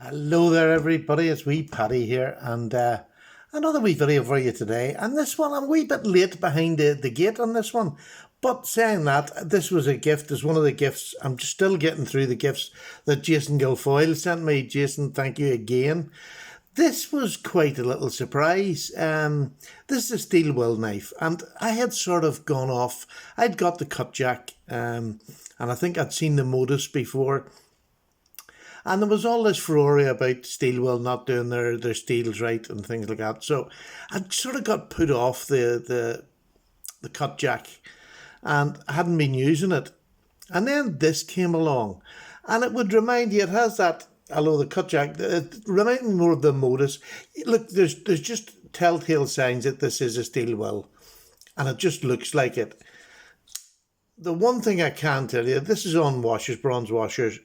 Hello there everybody, it's wee Paddy here and another wee video for you today, and this one I'm a wee bit late behind the gate on this one, but saying that, this was a gift, it's one of the gifts. I'm just still getting through the gifts that Jason Guilfoyle sent me. Jason, thank you again. This was quite a little surprise. This is a Steelwill knife, and I had sort of gone off. I'd got the cutjack, and I think I'd seen the Modus before. And there was all this furore about Steelwill not doing their steels right and things like that. So I sort of got put off the cutjack, and I hadn't been using it. And then this came along, and it would remind you, it has that, although the cutjack, it reminded me more of the Modus. Look, there's just telltale signs that this is a Steelwill, and it just looks like it. The one thing I can tell you, this is on washers, bronze washers.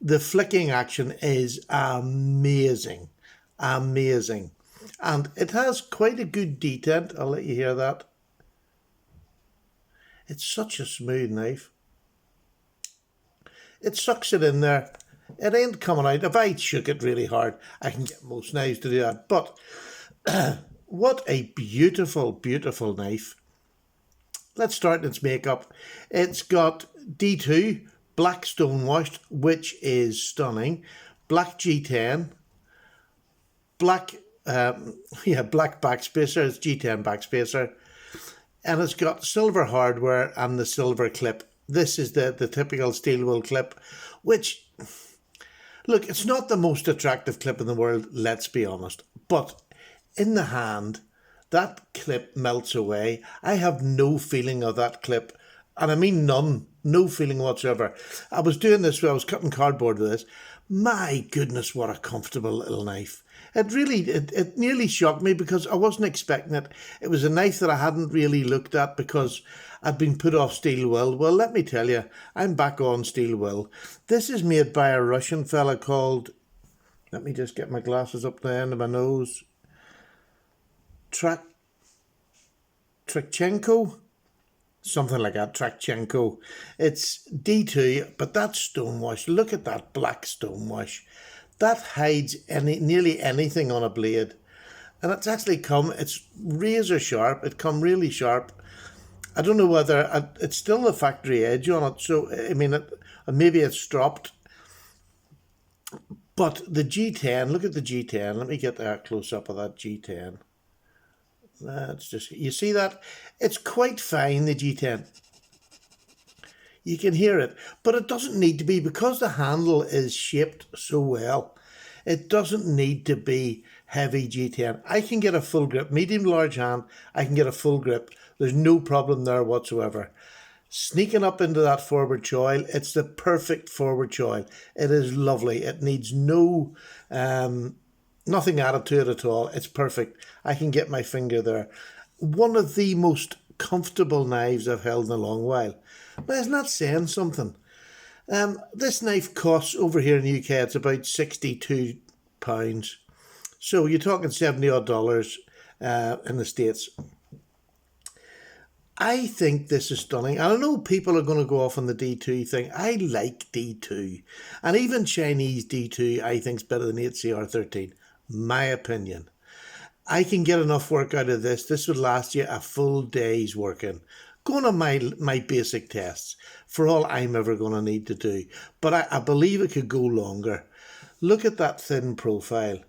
The flicking action is amazing, amazing. And it has quite a good detent, I'll let you hear that. It's such a smooth knife. It sucks it in there. It ain't coming out. If I shook it really hard, I can get most knives to do that. But what a beautiful, beautiful knife. Let's start its makeup. It's got D2. Black stone washed, which is stunning. Black G10, black black backspacer. It's G10 backspacer, and it's got silver hardware and the silver clip. This is the typical Steelwill clip, which, look, it's not the most attractive clip in the world, let's be honest, but in the hand, that clip melts away. I have no feeling of that clip. And I mean none, no feeling whatsoever. I was doing this where I was cutting cardboard with this. My goodness, what a comfortable little knife. It really, it nearly shocked me because I wasn't expecting it. It was a knife that I hadn't really looked at because I'd been put off Steelwill. Well, let me tell you, I'm back on Steelwill. This is made by a Russian fella called, let me just get my glasses up to the end of my nose, Trakchenko? Something like that, Trakchenko. It's D2, but that's stonewash. Look at that black stonewash. That hides nearly anything on a blade. And it's actually it's razor sharp. It come really sharp. I don't know whether, it's still the factory edge on it. So, I mean, maybe it's dropped. But the G10, look at the G10. Let me get a close up of that G10. That's just, you see that? It's quite fine, the G10. You can hear it, but it doesn't need to be, because the handle is shaped so well. It doesn't need to be heavy G10. I can get a full grip, medium, large hand, I can get a full grip. There's no problem there whatsoever. Sneaking up into that forward choil, it's the perfect forward choil. It is lovely. It needs no... nothing added to it at all. It's perfect. I can get my finger there. One of the most comfortable knives I've held in a long while. But isn't that saying something? This knife costs over here in the UK, it's about £62. So you're talking $70 odd in the States. I think this is stunning. I know people are going to go off on the D2 thing. I like D2. And even Chinese D2 I think is better than 8CR13. My opinion. I can get enough work out of this. This would last you a full day's working. Going on my basic tests for all I'm ever going to need to do. But I believe it could go longer. Look at that thin profile.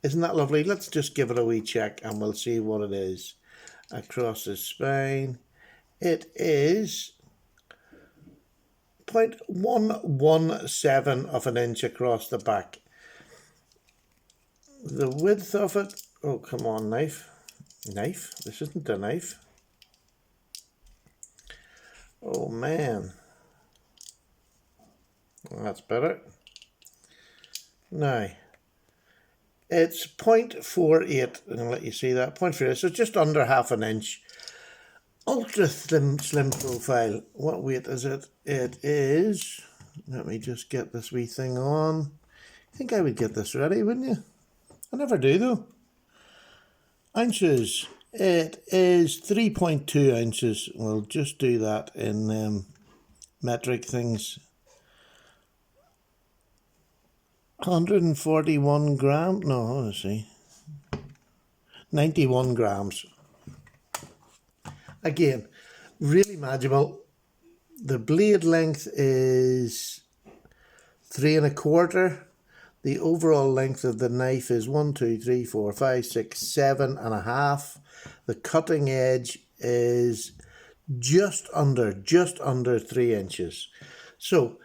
Isn't that lovely? Let's just give it a wee check and we'll see what it is. Across the spine. It is 0.117 of an inch across the back. The width of it, oh come on, knife, this isn't a knife. Oh man, that's better. Now, it's 0.48, and I'll let you see that, 0.48, so it's just under half an inch. Ultra slim profile. What weight is it? It is, let me just get this wee thing on. I think I would get this ready, wouldn't you? I never do though. Ounces. It is 3.2 ounces. We'll just do that in metric things. 141 grams. No, let's see. 91 grams. Again, really manageable. The blade length is 3 1/4. The overall length of the knife is 1, 2, 3, 4, 5, 6, 7.5. The cutting edge is just under 3 inches. So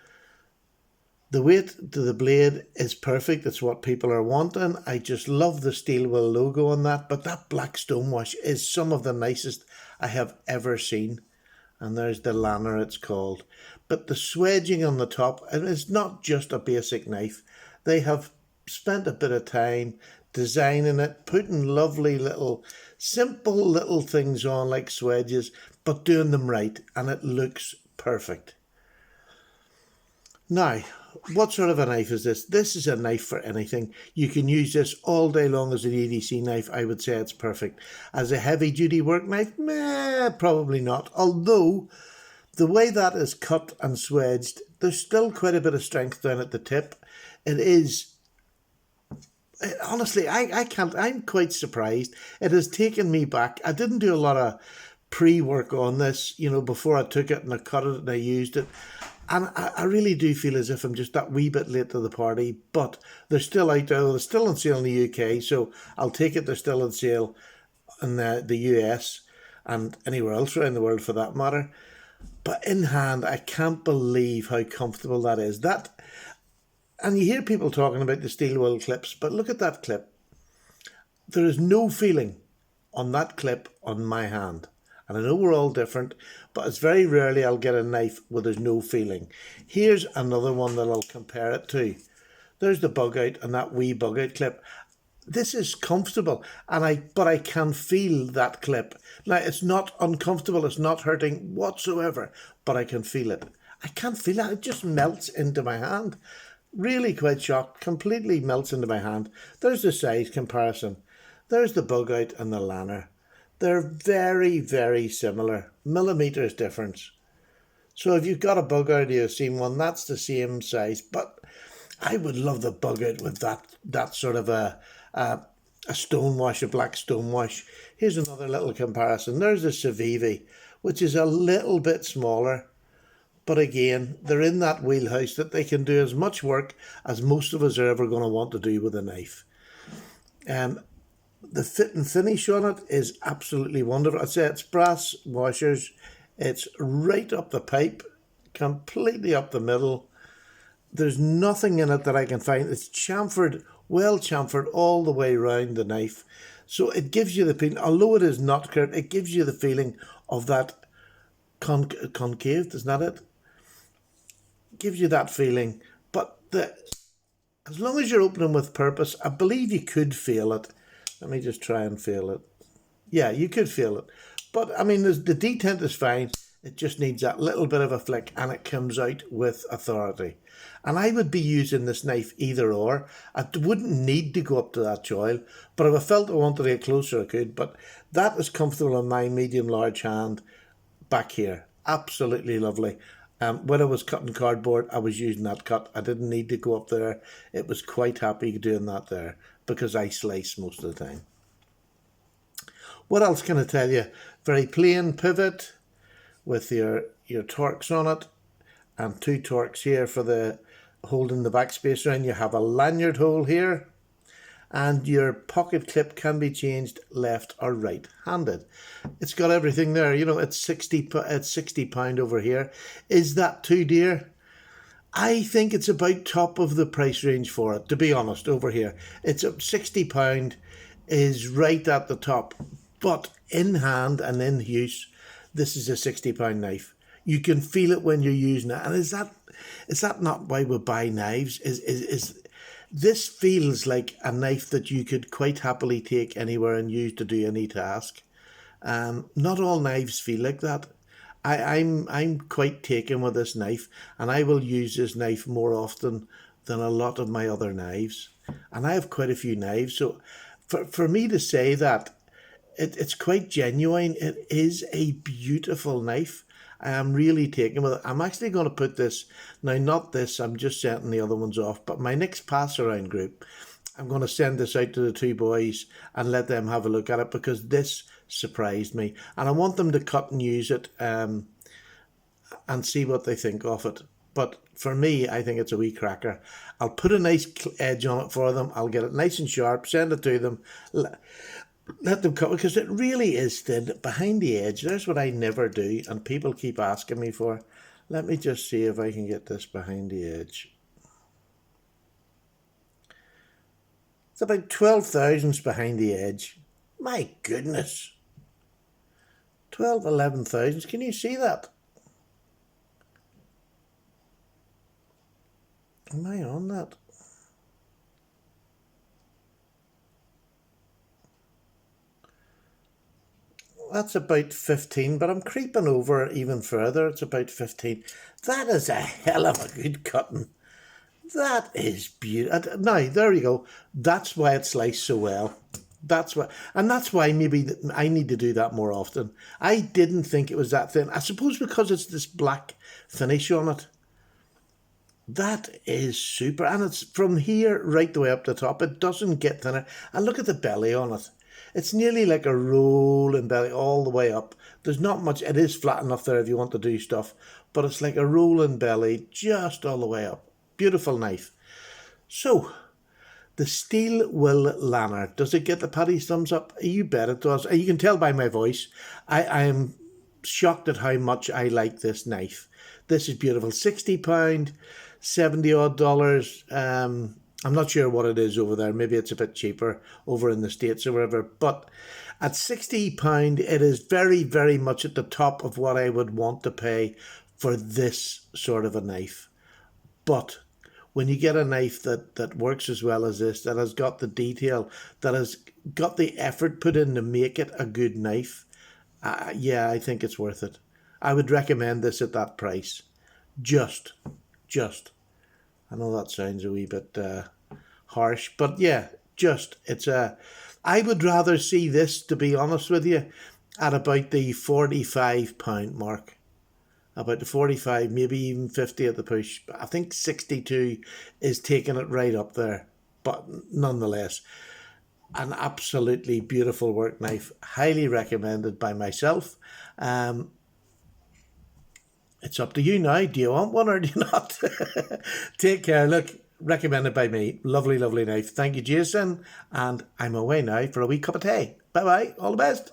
the weight to the blade is perfect. It's what people are wanting. I just love the Steelwill logo on that. But that black stonewash is some of the nicest I have ever seen. And there's the Lanner, it's called. But the swedging on the top, and it's not just a basic knife. They have spent a bit of time designing it, putting lovely little, simple little things on like swedges, but doing them right, and it looks perfect. Now, what sort of a knife is this? This is a knife for anything. You can use this all day long as an EDC knife. I would say it's perfect. As a heavy duty work knife, probably not. Although, the way that is cut and swedged, there's still quite a bit of strength down at the tip. It is, honestly, I'm quite surprised. It has taken me back. I didn't do a lot of pre-work on this, before I took it and I cut it and I used it. And I really do feel as if I'm just that wee bit late to the party, but they're still out there. They're still on sale in the UK, so I'll take it they're still on sale in the US and anywhere else around the world for that matter. But in hand, I can't believe how comfortable that is. And you hear people talking about the Steelwill clips, but look at that clip. There is no feeling on that clip on my hand. And I know we're all different, but it's very rarely I'll get a knife where there's no feeling. Here's another one that I'll compare it to. There's the bug out and that wee bug out clip. This is comfortable, but I can feel that clip. Now, it's not uncomfortable, it's not hurting whatsoever, but I can feel it. I can't feel it, it just melts into my hand. Really quite shocked, completely melts into my hand. There's the size comparison. There's the bug out and the Lanner. They're very, very similar. Millimeters difference. So if you've got a bug out or you've seen one, that's the same size. But I would love the bug out with that sort of a stonewash, a black stonewash. Here's another little comparison. There's the Civivi, which is a little bit smaller. But again, they're in that wheelhouse that they can do as much work as most of us are ever going to want to do with a knife. The fit and finish on it is absolutely wonderful. I'd say it's brass washers. It's right up the pipe, completely up the middle. There's nothing in it that I can find. It's chamfered, well chamfered all the way around the knife. So it gives you the feeling, although it is not curved, it gives you the feeling of that concave, isn't that it? Gives you that feeling. But as long as you're opening with purpose, I believe you could feel it. Let me just try and feel it. Yeah, you could feel it. But, I mean, the detent is fine. It just needs that little bit of a flick and it comes out with authority. And I would be using this knife either or. I wouldn't need to go up to that choil. But if I felt I wanted to get closer, I could. But that is comfortable on my medium-large hand back here. Absolutely lovely. When I was cutting cardboard, I was using that cut. I didn't need to go up there. It was quite happy doing that there because I slice most of the time. What else can I tell you? Very plain pivot with your torques on it and 2 torques here for the holding the backspacer in. You have a lanyard hole here and your pocket clip can be changed left or right handed. It's got everything there. It's £60 over here. Is that too dear? I think it's about top of the price range for it, to be honest, over here. It's £60 is right at the top. But in hand and in use, this is a £60 knife. You can feel it when you're using it. And is that not why we buy knives? This feels like a knife that you could quite happily take anywhere and use to do any task. Not all knives feel like that. I'm quite taken with this knife, and I will use this knife more often than a lot of my other knives. And I have quite a few knives, so for me to say that, it's quite genuine. It is a beautiful knife, I am really taken with it. I'm actually going to put this, now not this, I'm just setting the other ones off, but my next pass around group, I'm going to send this out to the two boys and let them have a look at it, because this surprised me. And I want them to cut and use it and see what they think of it. But for me, I think it's a wee cracker. I'll put a nice edge on it for them. I'll get it nice and sharp, send it to them, let them cut it, because it really is thin behind the edge. There's what I never do, and people keep asking me for. Let me just see if I can get this behind the edge. It's about 12 thousandths behind the edge. My goodness. 12, 11 thousandths. Can you see that? Am I on that? That's about 15, but I'm creeping over even further. It's about 15. That is a hell of a good cutting. That is beautiful. Now, there you go. That's why it sliced so well. That's why maybe I need to do that more often. I didn't think it was that thin. I suppose because it's this black finish on it. That is super. And it's from here right the way up the top. It doesn't get thinner. And look at the belly on it. It's nearly like a rolling belly all the way up. There's not much. It is flat enough there if you want to do stuff. But it's like a rolling belly just all the way up. Beautiful knife. So, the Steelwill Lanner. Does it get the Paddy's thumbs up? You bet it does. You can tell by my voice. I am shocked at how much I like this knife. This is beautiful. £60, 70 odd dollars. I'm not sure what it is over there. Maybe it's a bit cheaper over in the States or wherever. But at £60, it is very, very much at the top of what I would want to pay for this sort of a knife. But when you get a knife that works as well as this, that has got the detail, that has got the effort put in to make it a good knife, yeah, I think it's worth it. I would recommend this at that price. Just. I know that sounds a wee bit harsh, but yeah, I would rather see this, to be honest with you, at about the £45 mark. About the 45, maybe even 50 at the push. But I think 62 is taking it right up there. But nonetheless, an absolutely beautiful work knife. Highly recommended by myself. It's up to you now. Do you want one or do you not? Take care. Look, recommended by me. Lovely, lovely knife. Thank you, Jason. And I'm away now for a wee cup of tea. Bye-bye. All the best.